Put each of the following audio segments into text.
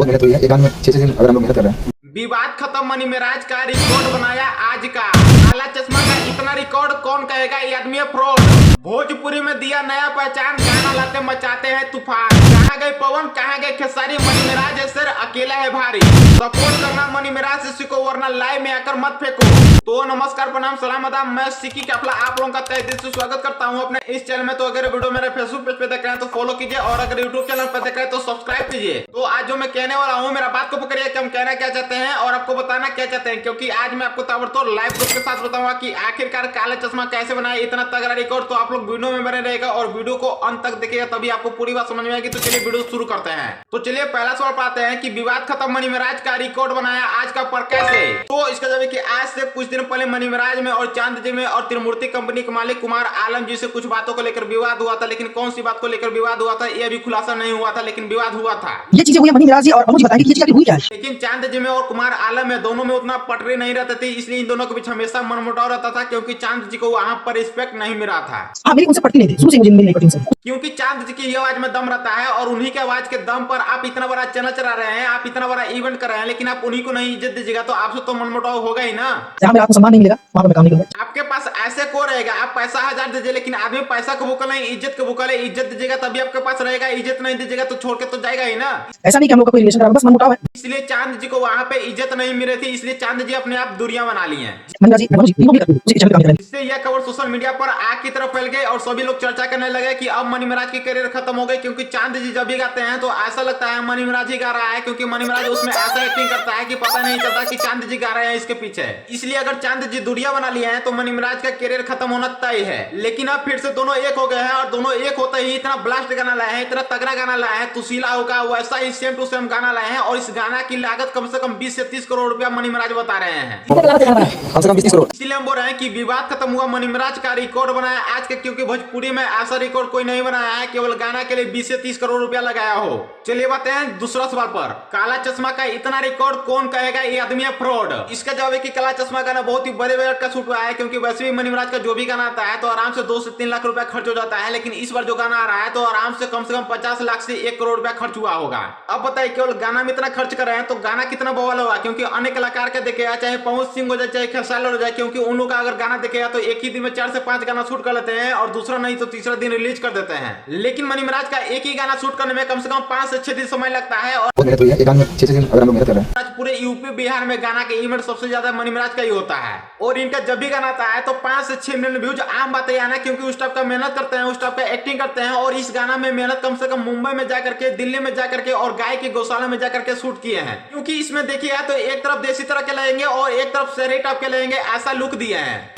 बहुत मेहनत हुई है, एक गाने में 6 दिन अगर हम लोग मेहनत कर रहे हैं। विवाद खत्म, मनी मिराज का रिकॉर्ड बनाया आज का। काला चश्मा का इतना रिकॉर्ड कौन कहेगा, ये आदमी है फ्रॉड। भोजपुरी में दिया नया पहचान, गाना लाते मचाते हैं तूफान। कहाँ गए पवन, कहाँ गए खेसारी, मनी मिराज है सर, अकेला है भारी। सपोर्ट करना मनी मिराज से सीखो, वरना लाइव में आकर मत फेंको। तो नमस्कार, प्रणाम, सलाम, आदाब, मैं सिक्की काफला आप लोगों का तहे दिल से स्वागत करता हूं अपने इस चैनल में। तो अगर वीडियो मेरे फेसबुक पेज पे देख रहे हैं तो फॉलो कीजिए, और अगर यूट्यूब चैनल पर देख रहे हैं तो सब्सक्राइब कीजिए। तो आज जो मैं कहने वाला हूं, मेरा बात को पकड़िए कि हम कहना क्या चाहते हैं और आपको बताना क्या चाहते हैं, क्योंकि आज मैं आपको ताबड़तोड़ लाइव प्रूफ के साथ बताऊंगा कि आखिरकार काला चश्मा कैसे बनाया इतना तगड़ा रिकॉर्ड। तो आप लोग वीडियो में बने रहेगा और वीडियो को अंत तक देखिएगा, तभी आपको पूरी बात समझ में आएगी। तो चलिए वीडियो शुरू करते हैं। तो चलिए पहला सवाल पाते हैं कि विवाद खत्म, मनी मिराज का रिकॉर्ड बनाया आज का पर कैसे। तो इसका जवाब है कि आज से कुछ दिन पहले मनी मिराज में और चांद जी में और त्रिमूर्ति कंपनी के मालिक कुमार आलम जी से कुछ बातों को लेकर विवाद हुआ था। लेकिन कौन सी बात को लेकर विवाद हुआ था ये अभी खुलासा नहीं हुआ था, लेकिन विवाद हुआ था। ये चीजें हुई मनी मिराज जी और अनु जी बताएंगे कि ये चीजें हुई क्या है। लेकिन चांद जी में और कुमार आलम में दोनों में उतना पटरी नहीं रहती थी, इसलिए इन दोनों के बीच हमेशा मनमुटाव रहता था, क्योंकि चांद जी को वहां पर रिस्पेक्ट नहीं मिला था। हाँ, मेरी उनसे पटती नहीं थी, शुरू से मुझे नहीं पटती उनसे। क्योंकि चांद जी की आवाज में दम रहता है और उन्हीं के आवाज के दम पर आप इतना बड़ा चैनल चला रहे हैं, आप इतना बड़ा इवेंट कर रहे हैं, लेकिन आप उन्हीं को नहीं इज्जत दीजिएगा तो आपसे तो मनमुटाव होगा ही ना। जहाँ मेरा आत्मसम्मान नहीं मिलेगा वहाँ पर मैं काम नहीं करूंगा। आपके पास ऐसे को रहेगा, आप पैसा 1000 दीजिए, लेकिन आदमी पैसा का भूखा नहीं, इज्जत का भूखा है। इज्जत दीजिएगा तभी आपके पास रहेगा, इज्जत नहीं दीजिएगा तो छोड़ के तो जाएगा ही ना। ऐसा नहीं कि हम लोग का कोई रिलेशन खराब, बस मनमुटाव है। इसलिए चांद जी को वहां पे इज्जत नहीं मिल रही थी, इसलिए चांद जी अपने आप दूरियां बना ली हैं। मनी मिराज जी, मैं अनु जी तीनों भी करती हूँ, उसी के चैनल पे काम करेंगे। इससे यह खबर सोशल मीडिया पर आग की तरफ फैल गई और सभी लोग चर्चा करने लगे कि अब मनी मिराज की करियर खत्म हो गई, क्योंकि चांद जी जब भी गाते हैं तो ऐसा लगता है मनी मिराज ही गा रहा है, क्योंकि मनी मिराज उसमें ऐसा एक्टिंग करता है कि पता नहीं चलता कि चांद जी गा रहे हैं इसके पीछे। इसलिए अगर चांद जी दूरियां बना लिए हैं तो मनी मिराज का करियर खत्म होना तय है। लेकिन अब फिर से दोनों एक हो गए हैं और दोनों एक होते ही इतना ब्लास्ट गाना लाए हैं, इतना तगड़ा गाना लाए हैं, तुशीला होगा वैसा ही सेम टू सेम गाना लाए हैं। और इस गाना की लागत कम से कम 20 से 30 करोड़ रुपया मनी मिराज बता रहे हैं। कम से कम 20 करोड़। इसलिए हम बोल रहे हैं कि विवाद खत्म हुआ, मनी मिराज का रिकॉर्ड बनाया आज के, क्योंकि भोजपुरी में ऐसा रिकॉर्ड कोई नहीं बनाया है, केवल गाना के लिए 20 से 30 करोड़ रुपया लगाया हो। चलिए बात है दूसरा सवाल पर, काला चश्मा का इतना रिकॉर्ड कौन कहेगा ये आदमी है फ्रॉड। इसका जवाब है कि काला चश्मा गाना बहुत ही बड़े बजट का शूट हुआ है, क्योंकि वैसे भी मनी मिराज का जो भी गाना आता है तो आराम से 2 से 3 लाख रुपया खर्च हो जाता है, लेकिन इस बार जो गाना आ रहा है तो आराम से कम 50 लाख से 1 करोड़ रुपया खर्च हुआ होगा। अब बताइए केवल गाना में इतना खर्च कर रहे हैं तो गाना कितना बवाल होगा, क्योंकि अन्य कलाकार का देखेगा, चाहे पवन सिंह हो जाए चाहे खेसारी हो जाए, क्योंकि उन लोग का अगर गाना देखेगा तो एक ही दिन में 4 से 5 गाना शूट कर लेते हैं और दूसरा नहीं तो तीसरा दिन रिलीज कर देते हैं। लेकिन मनी मिराज का एक ही गाना शूट करने में कम से कम 5 से 6 दिन समय लगता है। और बहुत मेहनत हुई है, एक गाने में 6 दिन अगर हम लोग मेहनत कर रहे हैं। पूरे यूपी बिहार में गाना के इवेंट सबसे ज्यादा मनी मिराज का ही होता है, और इनका जब भी गाना आता है तो 5 से 6 मिलियन व्यूज आम बात है आना, क्योंकि उस टाइप का मेहनत करते हैं, उस टाइप का एक्टिंग करते हैं। और इस गाना में मेहनत कम से कम मुंबई में जाकर के, दिल्ली में जाकर के और गाय के गौशाला में जाकर के शूट किए हैं, क्योंकि इसमें देखिए तो एक तरफ देसी तरह के लगेंगे और एक तरफ शहरी टाइप के लगेंगे, ऐसा लुक दिया है।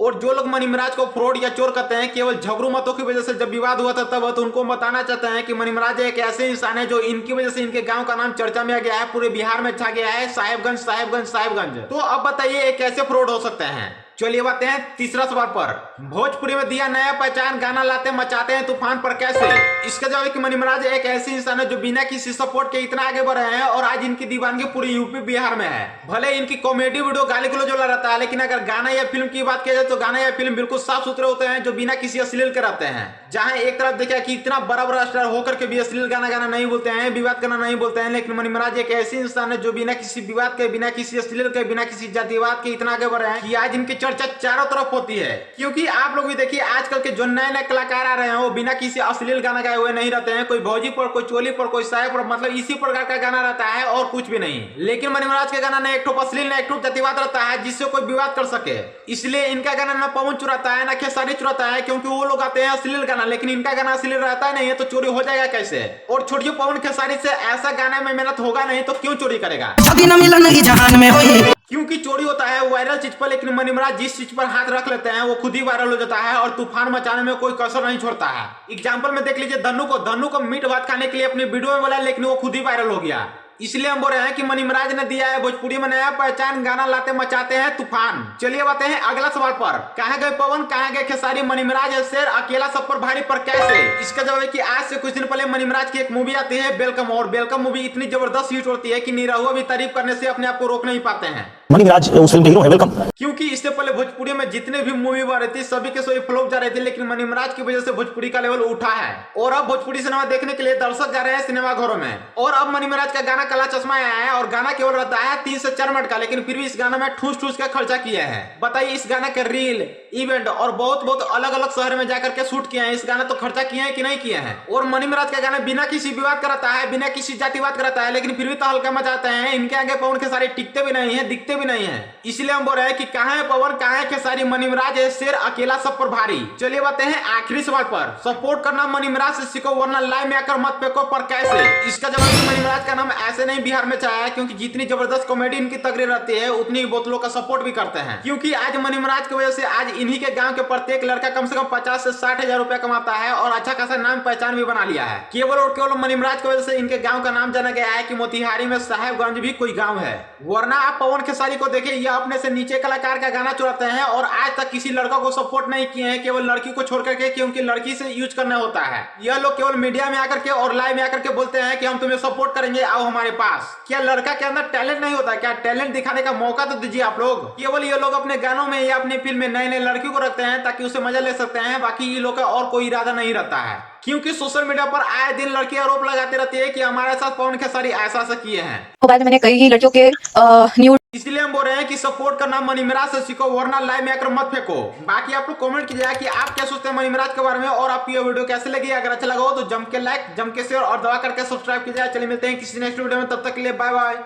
और जो लोग मनी मिराज को फ्रॉड या चोर कहते हैं, केवल झगड़ू मतों की वजह से जब विवाद हुआ था तब तो उनको बताना चाहते हैं कि मनी मिराज एक ऐसे इंसान है जो इनकी वजह से इनके गांव का नाम चर्चा में आ गया है, पूरे बिहार में छा गया है, साहेबगंज साहेबगंज साहेबगंज। तो अब बताइए ये कैसे फ्रॉड हो सकते हैं। चलिए बात हैं तीसरा सवाल पर, भोजपुरी में दिया नया पहचान, गाना लाते मचाते हैं तूफान पर कैसे। इसका जवाब है कि मनी मिराज एक ऐसी इंसान है जो बिना किसी सपोर्ट के इतना आगे बढ़ रहे हैं और आज इनकी दीवानगी पूरी यूपी बिहार में है। भले इनकी कॉमेडी वीडियो गाली गलौज वाला रहता है, लेकिन अगर गाना या फिल्म की बात किया जाए तो गाना या फिल्म बिल्कुल साफ सुथरे होते हैं, जो बिना किसी अश्लील के रहते हैं। जहां एक तरफ देखा कि इतना बड़ा बड़ा स्टार होकर के भी अश्लील गाना गाना नहीं बोलते हैं, विवाद करना नहीं बोलते हैं, लेकिन मनी मिराज एक ऐसी इंसान है जो बिना किसी विवाद के, बिना किसी अश्लील के, बिना किसी जातिवाद के इतना आगे बढ़ रहे हैं कि आज इनकी चर्चा चारों तरफ होती है। क्योंकि आप लोग भी देखिए आजकल के जो नए नए कलाकार आ रहे हैं वो बिना किसी अश्लील गाना गाए हुए नहीं रहते हैं, कोई भौजी पर, कोई चोली पर, कोई साया पर, मतलब इसी प्रकार का गाना रहता है और कुछ भी नहीं। लेकिन मनी मिराज का गाना न एक ठोप अश्लील न एक ठोप जातिवाद रहता है जिससे कोई विवाद कर सके। इसलिए इनका गाना न पवन चुराता है न खेसारी चुराता है, क्योंकि वो लोग आते हैं अश्लील गाना, लेकिन इनका गाना अश्लील रहता नहीं है तो चोरी हो जाएगा कैसे। और छोड़िए पवन खेसारी से, ऐसा गाने में मेहनत होगा नहीं तो क्यों चोरी करेगा। क्योंकि चोरी होता है वायरल चीज पर, लेकिन मनी मिराज जिस चीज पर हाथ रख लेते हैं वो खुद ही वायरल हो जाता है और तूफान मचाने में कोई कसर नहीं छोड़ता है। एग्जांपल में देख लीजिए धन्नू को मीट भात खाने के लिए अपनी वीडियो में बोला, लेकिन वो खुद ही वायरल हो गया। इसलिए हम बोल रहे हैं कि मनी मिराज ने दिया है भोजपुरी में नया पहचान, गाना लाते मचाते हैं तूफान। चलिए बातें हैं अगला सवाल पर, कहां गए पवन, कहां गए खेसारी, मनी मिराज है शेर, अकेला सब पर भारी पर कैसे। इसका जवाब है कि आज से कुछ दिन पहले मनी मिराज की एक मूवी आती है वेलकम, और वेलकम मूवी इतनी जबरदस्त हिट होती है कि निरहुआ भी तारीफ करने से अपने आप को रोक नहीं पाते हैं। मनी मिराज उस फिल्म के हीरो है। वेलकम। क्योंकि इससे पहले भोजपुरी में जितने भी मूवी बन रही थी सभी के सभी फ्लॉप जा रहे थे, लेकिन मनी मिराज की वजह से भोजपुरी का लेवल उठा है और अब भोजपुरी सिनेमा देखने के लिए दर्शक जा रहे हैं सिनेमा घरों में। और अब मनी मिराज का गाना काला चश्मा आया है और गाना केवल रहता है 3 से 4 मिनट का, लेकिन फिर भी इस गाना में ठूस ठूस के खर्चा किया है। बताइए, इस गाना के रील, इवेंट और बहुत अलग अलग शहर में जाकर के शूट किए हैं। इस गाना तो खर्चा किए हैं कि नहीं किए हैं। और मनी मिराज का गाना बिना किसी विवाद का रहता है, बिना किसी जातिवाद का रहता है, लेकिन फिर भी तो हल्का मचाते हैं। इनके आगे पवन खेसारी टिकते भी नहीं है, दिखते भी नहीं है। इसलिए हम बोल रहे हैं कि कहां है पवन, कहां है खेसारी, मनी मिराज है शेर अकेला सब पर भारी। चलिए बातें हैं आखिरी सवाल पर। सपोर्ट करना मनी मिराज से सीखो, वरना लाइव में आकर मत फेंको। पर कैसे? इसका जवाब मनी मिराज का नाम ऐसे नहीं बिहार में चाहा है, क्योंकि जितनी जबरदस्त कॉमेडी इनकी तगड़ी रहती है उतनी ही बोतलों का सपोर्ट भी करते हैं। क्योंकि आज मनी मिराज की वजह से आज इन्हीं के गांव के प्रत्येक लड़का कम से कम 50 से 60 हजार रुपया कमाता है और अच्छा खासा नाम पहचान भी बना लिया है। केवल और केवल मनी मिराज की वजह से इनके गांव का नाम जाना गया है कि मोतिहारी में साहेबगंज भी कोई गांव है। वरना आप पवन खेसारी को देखिए, यह अपने से नीचे कलाकार का गाना चुराते हैं और आज तक किसी लड़का को सपोर्ट नहीं किए हैं, केवल लड़की को छोड़ करके, क्योंकि लड़की से यूज करना होता है। यह लोग केवल मीडिया में आकर के और लाइव में आकर के बोलते हैं कि हम तुम्हें सपोर्ट करेंगे, आओ हमारे पास। क्या लड़का के अंदर टैलेंट नहीं होता? क्या टैलेंट दिखाने का मौका तो दीजिए आप लोग। केवल ये लोग अपने गानों में या अपनी फिल्म में नए नए लड़कियों को रखते हैं ताकि उसे मजा ले सकते हैं, बाकी ये लोग का और कोई इरादा नहीं रहता है। क्योंकि सोशल मीडिया पर आए दिन लड़की आरोप लगाती रहती है कि हमारे साथ पवन खेसारी ऐसा किए हैं। मोबाइल में मैंने कई लड़कियों के न्यूड। इसलिए हम बोल रहे हैं कि सपोर्ट करना मनी मिराज से सीखो, वरना लाइव में आकर मत फेंको। बाकी आप लोग कमेंट कीजिए कि आप क्या सोचते हैं मनी मिराज के बारे में और आपकी ये वीडियो कैसे लगी। अगर अच्छा लगा हो तो जम के लाइक, जम के शेयर और दबा करके सब्सक्राइब कीजिए। चलिए मिलते हैं किसी नेक्स्ट वीडियो में, तब तक के लिए बाय बाय।